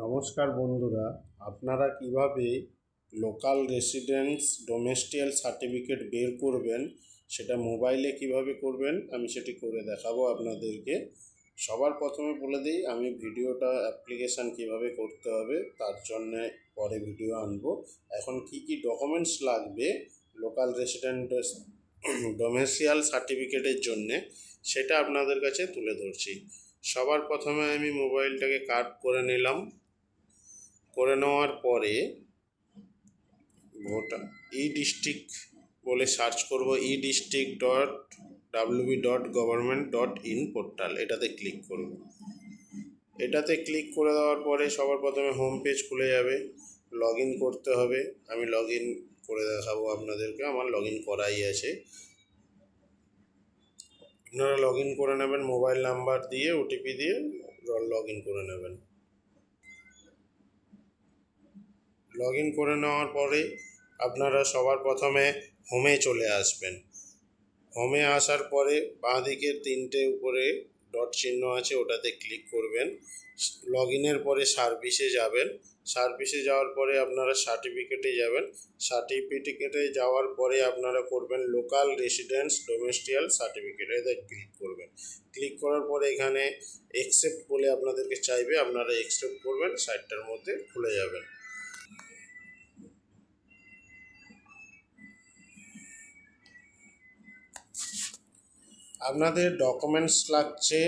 নমস্কার বন্ধুরা, আপনারা কিভাবে লোকাল রেসিডেন্স ডোমেস্টিয়াল সার্টিফিকেট বের করবেন সেটা মোবাইলে কিভাবে করবেন আমি সেটি করে দেখাবো আপনাদেরকে। সবার প্রথমে বলে দিই, আমি ভিডিওটা অ্যাপ্লিকেশান কিভাবে করতে হবে তার জন্যে পরে ভিডিও আনবো। এখন কি ডকুমেন্টস লাগবে লোকাল রেসিডেন্ট ডোমেস্টিয়াল সার্টিফিকেটের জন্যে সেটা আপনাদের কাছে তুলে ধরছি। সবার প্রথমে আমি মোবাইলটাকে কাট করে নিলাম। করে নেওয়ার পরে ভোটার ডিস্ট্রিক্ট বলে সার্চ করব, edistrict.wb.government.in পোর্টাল, এটাতে ক্লিক করব। এটাতে ক্লিক করে দেওয়ার পরে সবার প্রথমে হোম পেজ খুলে যাবে। লগ ইন করতে হবে, আমি লগ ইন করে দেখাবো আপনাদেরকে, আমার লগ ইন করাই আছে। আপনারা লগ ইন করে নেবেন, মোবাইল নাম্বার দিয়ে ওটিপি দিয়ে লগ ইন করে নেবেন। লগ ইন করে নেওয়ার পরে আপনারা সবার প্রথমে হোমে চলে আসবেন। হোমে আসার পরে বাঁ দিকের তিনটে উপরে ডট চিহ্ন আছে, ওটাতে ক্লিক করবেন। লগ ইনের পরে সার্ভিসে যাবেন। সার্ভিসে যাওয়ার পরে আপনারা সার্টিফিকেটে যাবেন। সার্টিফিকেটে যাওয়ার পরে আপনারা করবেন লোকাল রেসিডেন্স ডোমেস্টিয়াল সার্টিফিকেট, এতে ক্লিক করবেন। ক্লিক করার পরে এখানে অ্যাকসেপ্ট বলে আপনাদেরকে চাইবে, আপনারা অ্যাকসেপ্ট করবেন, সাইটটার মধ্যে খুলে যাবেন। আপনাদের ডকুমেন্টস লাগছে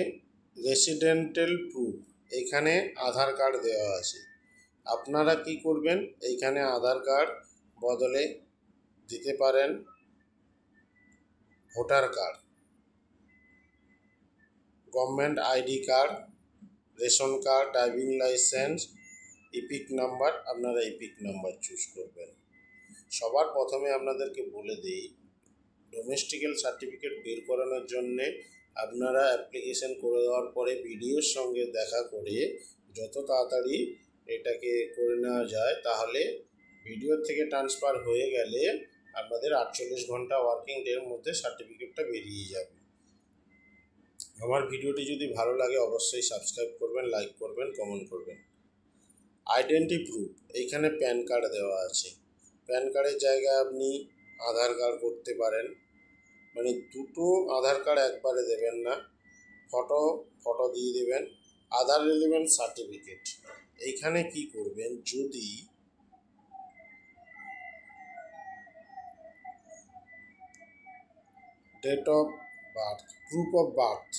রেসিডেন্টাল প্রুফ, এইখানে আধার কার্ড দেওয়া আছে। আপনারা কি করবেন, এইখানে আধার কার্ড বদলে দিতে পারেন voter card, government ID card, ration card, driving licence, epic number, আপনারা ইপিক নাম্বার চুজ করবেন। সবার প্রথমে আপনাদেরকে বলে দিই, ডোমেস্টিক্যাল সার্টিফিকেট বের করানোর জন্যে আপনারা অ্যাপ্লিকেশান করে দেওয়ার পরে ভিডিওর সঙ্গে দেখা করে যত তাড়াতাড়ি এটাকে করে নেওয়া যায়, তাহলে ভিডিও থেকে ট্রান্সফার হয়ে গেলে আপনাদের 48 ঘন্টা ওয়ার্কিং ডের মধ্যে সার্টিফিকেটটা বেরিয়ে যাবে। আমার ভিডিওটি যদি ভালো লাগে অবশ্যই সাবস্ক্রাইব করবেন, লাইক করবেন, কমেন্ট করবেন। আইডেন্টি প্রুফ, এইখানে প্যান কার্ড দেওয়া আছে। প্যান কার্ডের জায়গায় আপনি আধার কার্ড করতে পারেন, মানে দুটো আধার কার্ড একবারে দেবেন না, ফটো দিয়ে দেবেন। আধার রিলেভেন্ট সার্টিফিকেট, এইখানে কি করবেন, যদি date of birth, proof of birth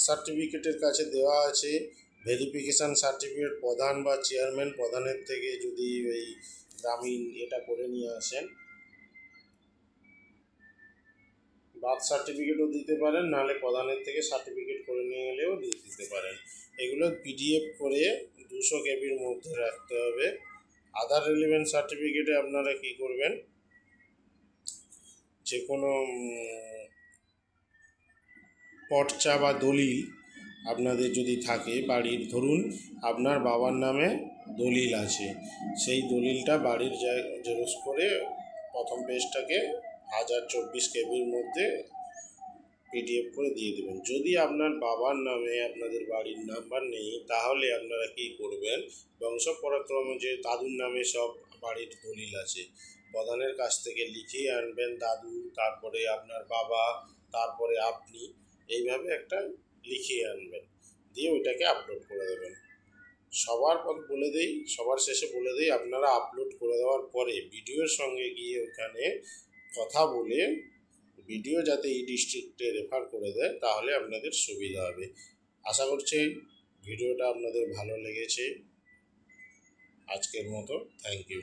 সার্টিফিকেটের কাছে দেওয়া আছে ভেরিফিকেশান সার্টিফিকেট, প্রধান বা চেয়ারম্যান প্রধানের থেকে যদি ওই গ্রামীণ এটা করে নিয়ে আসেন, বার্থ সার্টিফিকেটও দিতে পারেন, নাহলে প্রধানের থেকে সার্টিফিকেট করে নিয়ে গেলেও দিয়ে দিতে পারেন। এগুলো পিডিএফ করে 200 কেবির মধ্যে রাখতে হবে। আধার রিলেভেন্ট সার্টিফিকেটে আপনারা কি করবেন, যে কোনো পর্চা বা দলিল আপনাদের যদি থাকে বাড়ির, ধরুন আপনার বাবার নামে দলিল আছে, সেই দলিলটা বাড়ির জেরক্স করে প্রথম পেজটাকে 1024 কেবির মধ্যে পিডিএফ করে দিয়ে দেবেন। যদি আপনার বাবার নামে আপনাদের বাড়ির নাম্বার নেই, তাহলে আপনারা কি করবেন, বংশ পরাক্রমে যে দাদুর নামে সব বাড়ির দলিল আছে, প্রধানের কাছ থেকে লিখিয়ে আনবেন দাদু, তারপরে আপনার বাবা, তারপরে আপনি, এইভাবে একটা লিখিয়ে আনবেন, দিয়ে ওইটাকে আপলোড করে দেবেন। সবার শেষে বলে দিই, আপনারা আপলোড করে দেওয়ার পরে ভিডিওর সঙ্গে গিয়ে ওখানে কথা বলে ভিডিও যাতে ডিস্ট্রিক্টে রেফার করে দেয়, তাহলে আপনাদের সুবিধা হবে। আশা করছি ভিডিওটা আপনাদের ভালো লেগেছে। আজকের মতো থ্যাংক ইউ।